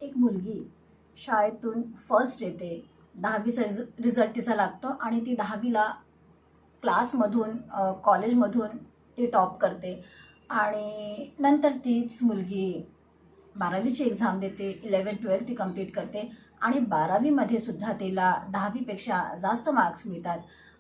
एक मुलगी शाळेतून फर्स्ट येते. 10वीचा रिझल्ट तिचा लागतो आणि ती 10वीला क्लासमधून कॉलेजमधून ती टॉप करते. आणि नंतर तीच मुलगी 12वीची एक्झाम देते. 11-12 ती कंप्लीट करते आणि 12वीमध्ये सुद्धा तिला 10वीपेक्षा जास्त मार्क्स मिळतात.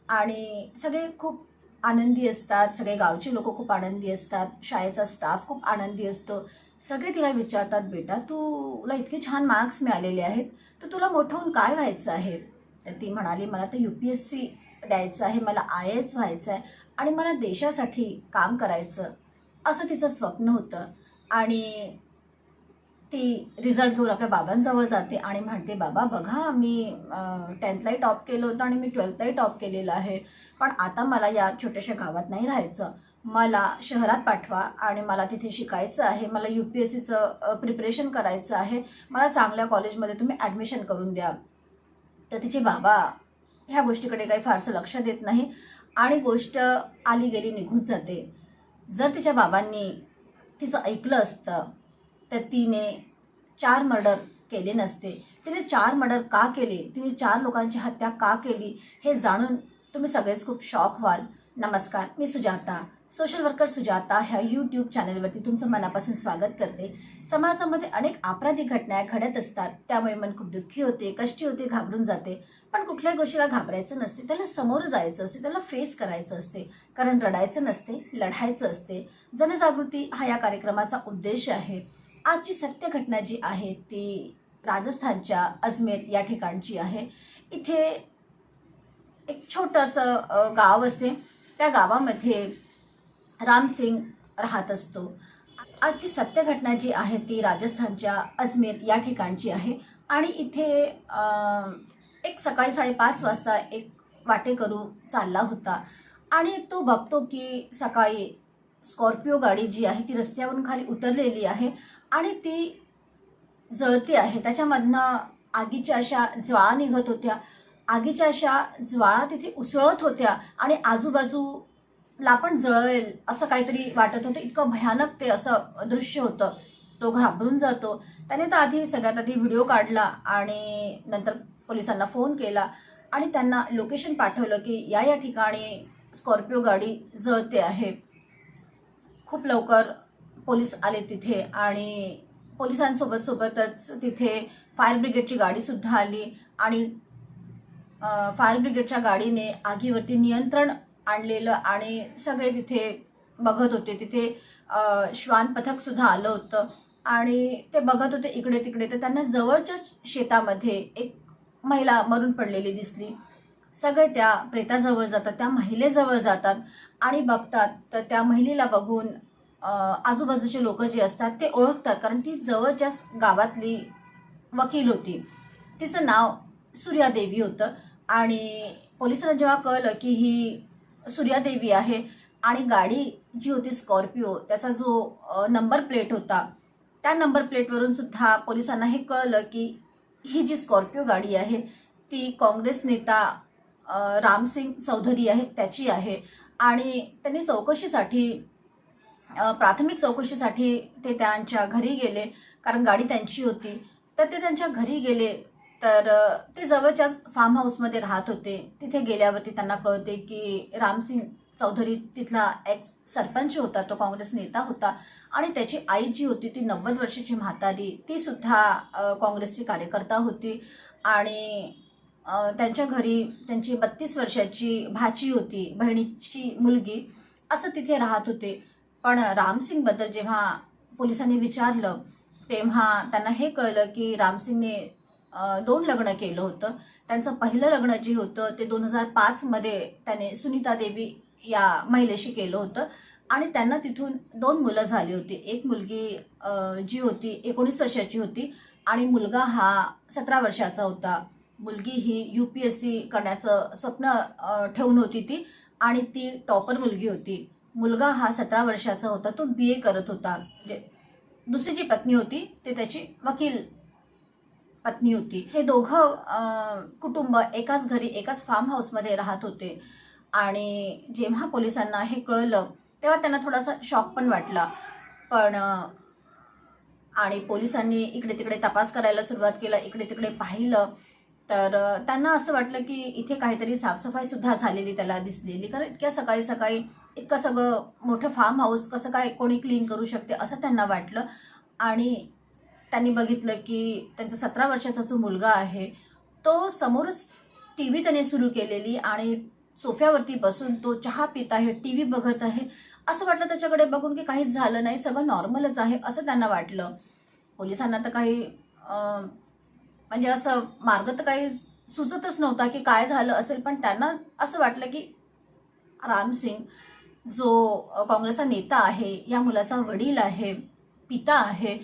आणि सगळे खूप आनंदी असतात. सगळे गावचे लोक खूप आनंदी असतात. शाळेचा स्टाफ खूप आनंदी असतो. सगळे तिला विचारतात, बेटा तुला इतके छान मार्क्स मिळालेले आहेत, तर तुला मोठं होऊन काय व्हायचं आहे? तर ती म्हणाली, मला तर UPSC द्यायचं आहे, मला IAS व्हायचं आहे आणि मला देशासाठी काम करायचं, असं तिचं स्वप्न होतं. आणि ती रिझल्ट घेऊन आपल्या बाबांजवळ जाते आणि म्हणते, बाबा बघा मी 10thलाही टॉप केलं होतं आणि मी 12थलाही टॉप केलेलं आहे, पण आता मला या छोट्याशा गावात नाही राहायचं, मला शहरात पाठवा आणि मला तिथे शिकायचं आहे, मला UPSCचं प्रिपरेशन करायचं आहे, मला चांगल्या कॉलेजमध्ये तुम्ही ॲडमिशन करून द्या. तर तिचे बाबा ह्या गोष्टीकडे काही फारसं लक्ष देत नाही आणि गोष्ट आली गेली निघून जाते. जर तिच्या बाबांनी तिचं ऐकलं असतं तर तिने 4 मर्डर केले नसते. तिने 4 मर्डर का केले, तिने 4 लोकांची हत्या का केली, हे जाणून तुम्ही सगळेच खूप शॉक व्हाल. नमस्कार, मी सुजाता, सोशल वर्कर सुजाता ह्या यूट्यूब चॅनलवरती तुमचं मनापासून स्वागत करते. समाजामध्ये अनेक आपराधिक घटना घडत असतात, त्यामुळे मन खूप दुःखी होते, कष्टी होते, घाबरून जाते. पण कुठल्याही गोष्टीला घाबरायचं नसते, त्याला समोर जायचं असते, त्याला फेस करायचं असते. कारण रडायचं नसते, लढायचं असते. जनजागृती हा या कार्यक्रमाचा उद्देश आहे. आजची सत्य घटना जी आहे ती राजस्थानच्या अजमेर या ठिकाणची आहे. इथे एक छोटंसं गाव असते. त्या गावामध्ये रामसिंग राहत असतो. आजची सत्य घटना जी आहे ती राजस्थानच्या अजमेर या ठिकाणची आहे. आणि इथे एक सकाळी 5:30 वाजता एक वाटेकरू चालला होता आणि तो बघतो की सकाळी स्कॉर्पिओ गाडी जी आहे ती रस्त्यावरून खाली उतरलेली आहे आणि ती जळते आहे. त्याच्यामधनं आगीच्या अशा ज्वाळा निघत होत्या. आगीच्या अशा ज्वाळा तिथे उसळत होत्या आणि आजूबाजूला पण जळेल असं काहीतरी वाटत होतं. इतकं भयानक ते असं दृश्य होतं. तो घाबरून जातो. त्याने तर सगळ्यात आधी व्हिडिओ काढला आणि नंतर पोलिसांना फोन केला आणि त्यांना लोकेशन पाठवलं की या ठिकाणी स्कॉर्पिओ गाडी जळते आहे. खूप लवकर पोलीस आले तिथे आणि पोलिसांसोबतच तिथे फायर ब्रिगेडची गाडी सुद्धा आली आणि फायर ब्रिगेडच्या गाडीने आगीवरती नियंत्रण आणलेलं आणि सगळे तिथे बघत होते. तिथे श्वान पथक सुद्धा आलं होतं आणि ते बघत होते इकडे तिकडे. तर त्यांना जवळच्याच शेतामध्ये एक महिला मरून पडलेली दिसली. सगळे त्या प्रेताजवळ जातात, त्या महिलेजवळ जातात आणि बघतात. तर त्या महिलेला बघून आजूबाजूचे लोक जे असतात ते ओळखतात, कारण ती जवळच्याच गावातली वकील होती. तिचं नाव सूर्यादेवी होतं आणि पोलिसांना जेव्हा कळलं की ही सूर्यादेवी आहे आणि गाडी जी होती स्कॉर्पिओ त्याचा जो नंबर प्लेट होता, त्या नंबर प्लेटवरून सुद्धा पोलिसांना हे कळलं की ही जी स्कॉर्पिओ गाडी आहे ती काँग्रेस नेता रामसिंग चौधरी आहे त्याची आहे. आणि त्यांनी प्राथमिक चौकशीसाठी ते त्यांच्या घरी गेले, कारण गाडी त्यांची होती. तर ते त्यांच्या घरी गेले तर ते जवळच्याच फार्म हाऊसमध्ये राहत होते. तिथे गेल्यावरती त्यांना कळते की रामसिंग चौधरी तिथला एक्स सरपंच होता, तो काँग्रेस नेता होता आणि त्याची आई जी होती ती 90 वर्षाची म्हातारी, ती सुद्धा काँग्रेसची कार्यकर्ता होती. आणि त्यांच्या घरी त्यांची 32 वर्षाची भाची होती, बहिणीची मुलगी, असं तिथे राहत होते. पण रामसिंगबद्दल जेव्हा पोलिसांनी विचारलं तेव्हा त्यांना हे कळलं की रामसिंगने 2 लग्न केलं होतं. त्यांचं पहिलं लग्न जे होतं ते 2005 मध्ये त्याने सुनीता देवी या महिलेशी केलं होतं आणि त्यांना तिथून 2 मुलं झाली होती. एक मुलगी जी होती 19 वर्षाची होती आणि मुलगा हा 17 वर्षाचा होता. मुलगी ही UPSC करण्याचं स्वप्न ठेवून होती ती आणि ती टॉपर मुलगी होती. मुलगा हा 17 वर्षाचा होता, तो BA करत होता. दुसरी जी पत्नी होती ते त्याची वकील पत्नी होती. हे दोघं कुटुंब एकाच घरी एकाच फार्म हाऊसमध्ये राहत होते. आणि जेव्हा पोलिसांना हे कळलं तेव्हा त्यांना थोडासा शॉक पण वाटला. पण आणि पोलिसांनी इकडे तिकडे तपास करायला सुरुवात केला, इकडे तिकडे पाहिलं तर त्यांना असं वाटलं की इथे काहीतरी साफसफाई सुद्धा झालेली त्याला दिसलेली. कारण इतक्या सकाळी सकाळी इतकं सगळं मोठं फार्म हाऊस कसं काय कोणी क्लीन करू शकते असं त्यांना वाटलं. आणि त्यांनी बघितलं की त्यांचा 17 वर्षाचा जो मुलगा आहे तो समोरच TV त्याने सुरू केलेली आणि सोफ्यावरती बसून तो चहा पित आहे, TV बघत आहे. असं वाटलं त्याच्याकडे बघून की काहीच झालं नाही, सगळं नॉर्मलच आहे असं त्यांना वाटलं. पोलिसांना तर काही म्हणजे असं मार्ग तर काही सुचतच नव्हता की काय झालं असेल. पण त्यांना असं वाटलं की रामसिंग जो काँग्रेसचा नेता आहे, या मुलाचा वडील आहे, पिता आहे,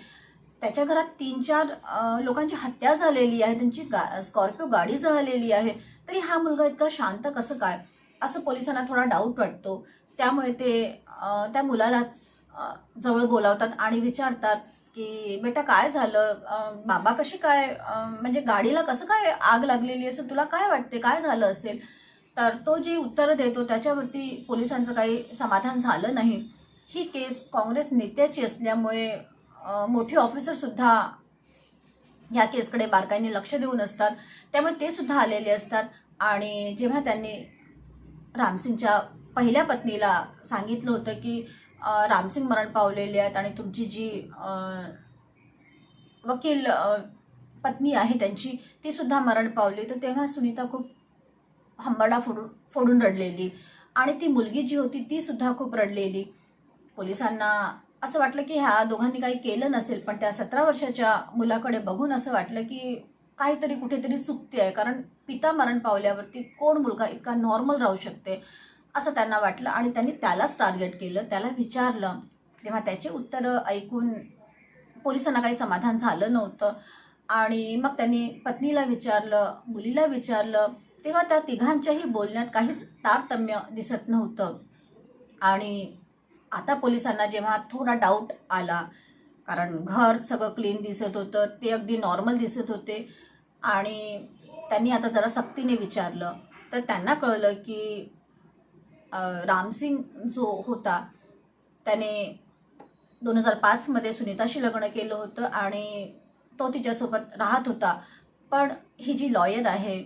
त्याच्या घरात 3-4 लोकांची हत्या झालेली आहे, त्यांची स्कॉर्पिओ गाडी जळालेली आहे, तरी हा मुलगा इतका शांत कसं काय असं पोलिसांना थोडा डाऊट वाटतो. त्यामुळे ते त्या मुलालाच जवळ बोलावतात आणि विचारतात की बेटा काय झालं, बाबा कशी काय, म्हणजे गाडीला कसं काय आग लागलेली असेल, तुला काय वाटते काय झालं असेल. तर तो जी उत्तरं देतो त्याच्यावरती पोलिसांचं काही समाधान झालं नाही. ही केस काँग्रेस नेत्याची असल्यामुळे मोठे ऑफिसर सुद्धा या केसकडे बारकाईने लक्ष देऊन असतात, त्यामुळे ते सुद्धा आलेले असतात. आणि जेव्हा त्यांनी रामसिंगच्या पहिल्या पत्नीला सांगितलं होतं की रामसिंग मरण पावलेले आहेत आणि तुमची जी वकील पत्नी आहे त्यांची ती सुद्धा मरण पावली, तर तेव्हा सुनीता खूप हंबरडा फोडून रडलेली आणि ती मुलगी जी होती ती सुद्धा खूप रडलेली. पोलिसांना असं वाटलं की ह्या दोघांनी काही केलं नसेल, पण त्या 17 वर्षाच्या मुलाकडे बघून असं वाटलं की काहीतरी कुठेतरी चुकते आहे. कारण पिता मरण पावल्यावरती कोण मुलगा इतका नॉर्मल राहू शकते असं त्यांना वाटलं आणि त्यांनी त्यालाच टार्गेट केलं, त्याला विचारलं. तेव्हा त्याचे उत्तरं ऐकून पोलिसांना काही समाधान झालं नव्हतं. आणि मग त्यांनी पत्नीला विचारलं, मुलीला विचारलं, तेव्हा त्या तिघांच्याही बोलण्यात काहीच तारतम्य दिसत नव्हतं. आणि आता पोलिसांना जेव्हा थोडा डाऊट आला, कारण घर सगळं क्लीन दिसत होतं, ते अगदी नॉर्मल दिसत होते आणि त्यांनी आता जरा सक्तीने विचारलं, तर त्यांना कळलं की रामसिंग जो होता त्याने 2005 मध्ये सुनीताशी लग्न केलं होतं आणि तो तिच्यासोबत राहत होता. पण ही जी लॉयर आहे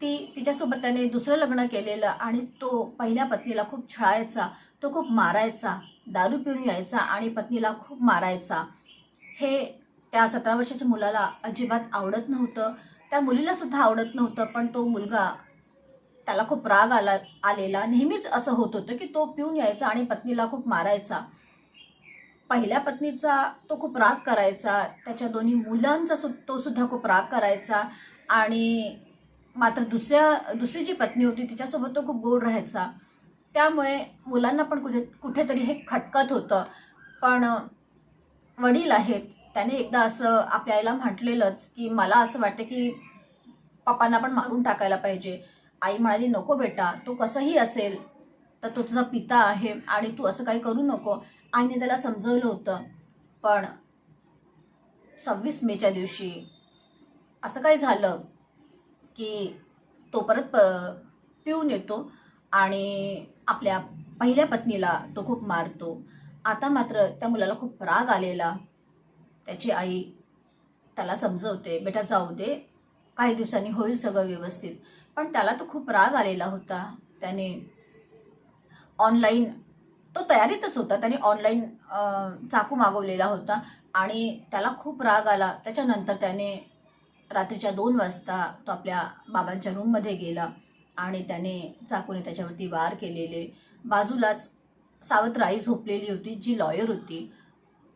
तिच्यासोबत त्याने दुसरं लग्न केलेलं आणि तो पहिल्या पत्नीला खूप छळायचा, तो खूप मारायचा, दारू पिऊन यायचा आणि पत्नीला खूप मारायचा. हे त्या 17 वर्षाच्या मुलाला अजिबात आवडत नव्हतं, त्या मुलीला सुद्धा आवडत नव्हतं. पण तो मुलगा त्याला खूप राग आलेला. नेहमीच असं होत होतं की तो पिऊन यायचा आणि पत्नीला खूप मारायचा. पहिल्या पत्नीचा तो खूप राग करायचा, त्याच्या दोन्ही मुलांचा तो सुद्धा खूप राग करायचा आणि मात्र दुसरी जी पत्नी होती तिच्यासोबत तो खूप गोड राहायचा. त्यामुळे मुलांना पण कुठेतरी हे खटकत होतं. पण वडील आहेत, त्याने एकदा असं आपल्या आईला म्हटलेलंच की मला असं वाटतं की पप्पांना पण मारून टाकायला पाहिजे. आई म्हणाली नको बेटा, तो कसंही असेल तर तो तुझा पिता आहे आणि तू असं काही करू नको. आईने त्याला समजवलं होतं. पण 26 मेच्या दिवशी असं काय झालं की तो परत पिऊन येतो आणि आपल्या पहिल्या पत्नीला तो खूप मारतो. आता मात्र त्या मुलाला खूप राग आलेला. त्याची आई त्याला समजवते, बेटा जाऊ दे, काही दिवसांनी होईल सगळं व्यवस्थित. पण त्याला तो खूप राग आलेला होता. त्याने ऑनलाईन तो तयारीतच होता, त्याने ऑनलाईन चाकू मागवलेला होता आणि त्याला खूप राग आला. त्याच्यानंतर त्याने रात्रीच्या 2 वाजता तो आपल्या बाबांच्या रूममध्ये गेला आणि त्याने चाकूने त्याच्यावरती वार केलेले. बाजूलाच सावत्र आई झोपलेली होती, जी लॉयर होती.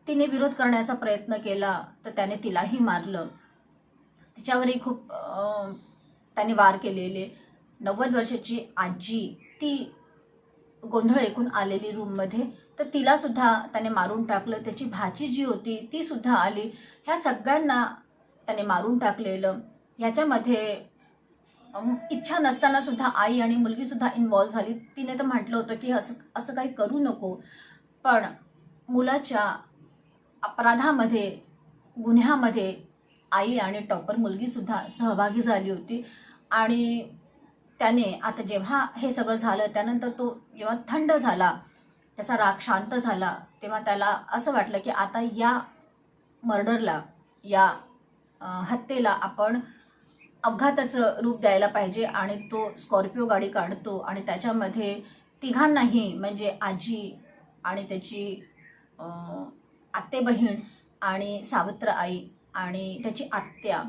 तिने विरोध करण्याचा प्रयत्न केला तर त्याने तिलाही मारलं. तिच्यावरही खूप त्याने वार केलेले. 90 वर्षाची आजी ती गोंधळ ऐकून आलेली रूममध्ये, तर तिला सुद्धा त्याने मारून टाकलं. त्याची भाची जी होती ती सुद्धा आली. ह्या सगळ्यांना त्याने मारून टाकलेलं. ह्याच्यामध्ये इच्छा नसताना सुद्धा आई आणि मुलगी सुद्धा इन्व्हॉल्व झाली. तिने तर म्हटलं होतं की असं काही करू नको, पण मुलाच्या अपराधामध्ये, गुन्ह्यामध्ये आई आणि टॉपर मुलगी सुद्धा सहभागी झाली होती. आणि त्याने आता जेव्हा हे सगळं झालं त्यानंतर तो जेव्हा थंड झाला, त्याचा राग शांत झाला, तेव्हा त्याला असं वाटलं की आता या मर्डरला, या हत्येला आपण अपघाताचं रूप द्यायला पाहिजे. आणि तो स्कॉर्पिओ गाडी काढतो आणि त्याच्यामध्ये तिघांनाही, म्हणजे आजी आणि त्याची आत्ते बहीण आणि सावत्र आई आणि त्याची आत्या,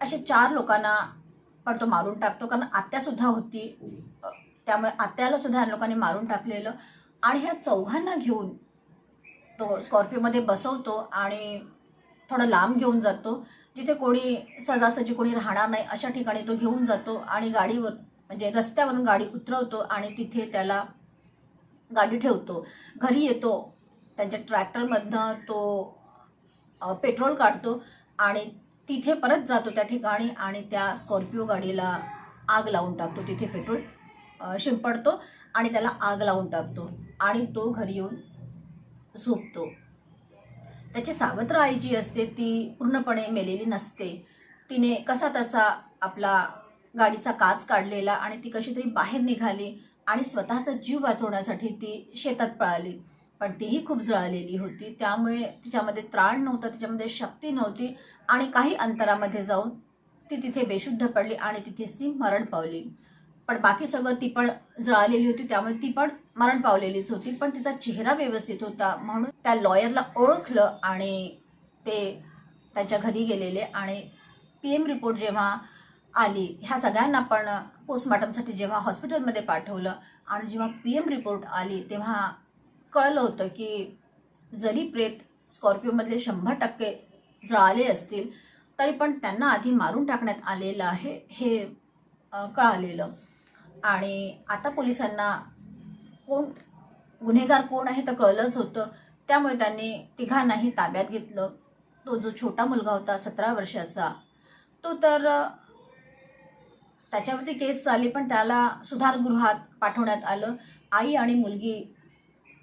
असे 4 लोकांना पण तो मारून टाकतो. कारण आत्यासुद्धा होती, त्यामुळे आत्याला सुद्धा ह्या लोकांनी मारून टाकलेलं. आणि ह्या चौघांना घेऊन तो स्कॉर्पिओमध्ये बसवतो आणि थोडं लांब घेऊन जातो, जिथे कोणी सहजासहजी कोणी राहणार नाही अशा ठिकाणी तो घेऊन जातो. आणि गाडीवर, म्हणजे रस्त्यावरून गाडी उतरवतो आणि तिथे त्याला गाडी ठेवतो. घरी येतो, त्यांच्या ट्रॅक्टरमधनं तो पेट्रोल काढतो आणि तिथे परत जातो त्या ठिकाणी आणि त्या स्कॉर्पिओ गाडीला आग लावून टाकतो. तिथे पेट्रोल शिंपडतो आणि त्याला आग लावून टाकतो आणि तो घरी येऊन झोपतो. त्याची सावत्र आई जी असते ती पूर्णपणे मेलेली नसते. तिने कसा तसा आपला गाडीचा काच काढलेला आणि ती कशी तरी बाहेर निघाली आणि स्वतःचा जीव वाचवण्यासाठी ती शेतात पळाली. पण तीही खूप जळालेली होती, त्यामुळे तिच्यामध्ये त्राण नव्हता, तिच्यामध्ये शक्ती नव्हती आणि काही अंतरामध्ये जाऊन ती तिथे बेशुद्ध पडली आणि तिथेच ती मरण पावली. पण बाकी सगळं, ती पण जळालेली होती त्यामुळे ती पण मरण पावलेलीच होती. पण तिचा चेहरा व्यवस्थित होता म्हणून त्या लॉयरला ओळखलं आणि ते त्यांच्या घरी गेलेले. आणि PM रिपोर्ट जेव्हा आली, ह्या सगळ्यांना पण पोस्टमॉर्टमसाठी जेव्हा हॉस्पिटलमध्ये पाठवलं आणि जेव्हा PM रिपोर्ट आली तेव्हा कळलं होतं की जरी प्रेत स्कॉर्पिओमधले 100% जळाले असतील तरी पण त्यांना आधी मारून टाकण्यात आलेलं आहे हे कळालेलं. आणि आता पोलिसांना गुन्हेगार कोण आहे तर कळलंच होतं, त्यामुळे त्यांनी तिघांनाही ताब्यात घेतलं. तो जो छोटा मुलगा होता 17 वर्षाचा, तो तर त्याच्यावरती केस झाली पण त्याला सुधारगृहात पाठवण्यात आलं. आई आणि मुलगी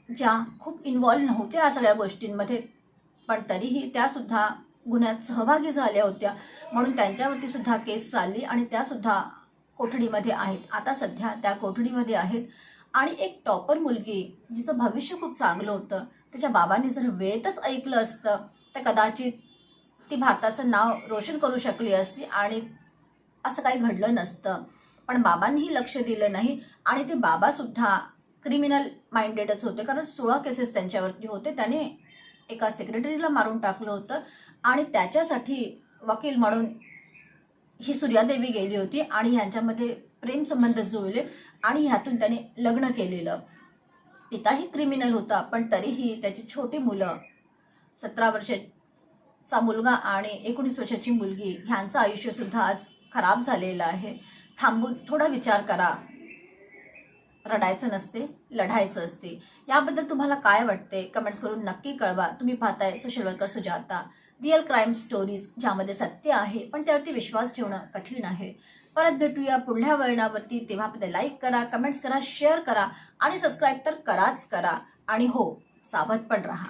ज्या खूप इन्व्हॉल्व नव्हत्या या सगळ्या गोष्टींमध्ये, पण तरीही त्यासुद्धा गुन्ह्यात सहभागी झाल्या होत्या म्हणून त्यांच्यावरती सुद्धा केस चालली आणि त्यासुद्धा कोठडीमध्ये आहेत. आता सध्या त्या कोठडीमध्ये आहेत. आणि एक टॉपर मुलगी, जिचं भविष्य खूप चांगलं होतं, त्याच्या बाबांनी जर वेळेतच ऐकलं असतं तर कदाचित ती भारताचं नाव रोशन करू शकली असती आणि असं काही घडलं नसतं. पण बाबांनीही लक्ष दिलं नाही आणि ते बाबासुद्धा क्रिमिनल माइंडेडच होते, कारण 16 केसेस त्यांच्यावरती होते. त्याने एका सेक्रेटरीला मारून टाकलं होतं आणि त्याच्यासाठी वकील म्हणून ही सूर्यादेवी गेली होती आणि ह्यांच्यामध्ये प्रेमसंबंध जुळले आणि ह्यातून त्याने लग्न केलेलं. पिताही क्रिमिनल होता पण तरीही त्याची छोटी मुलं, 17 वर्षाचा मुलगा आणि 19 वर्षाची मुलगी, ह्यांचं आयुष्यसुद्धा आज खराब झालेलं आहे. थांबून थोडा विचार करा. रडायचं नसते, लढायचं असते. याबद्दल तुम्हाला काय वाटते कमेंट्स करून नक्की कळवा. तुम्ही पाहताय social worker Sujata, real crime stories, ज्यामध्ये सत्य आहे पण त्यावरती विश्वास ठेवणं कठीण आहे. परत भेटूया पुढल्या वळणावरती. तेव्हापर्यंत लाईक करा, कमेंट्स करा, शेअर करा आणि सबस्क्राईब तर कराच करा. आणि हो, सावध पण राहा.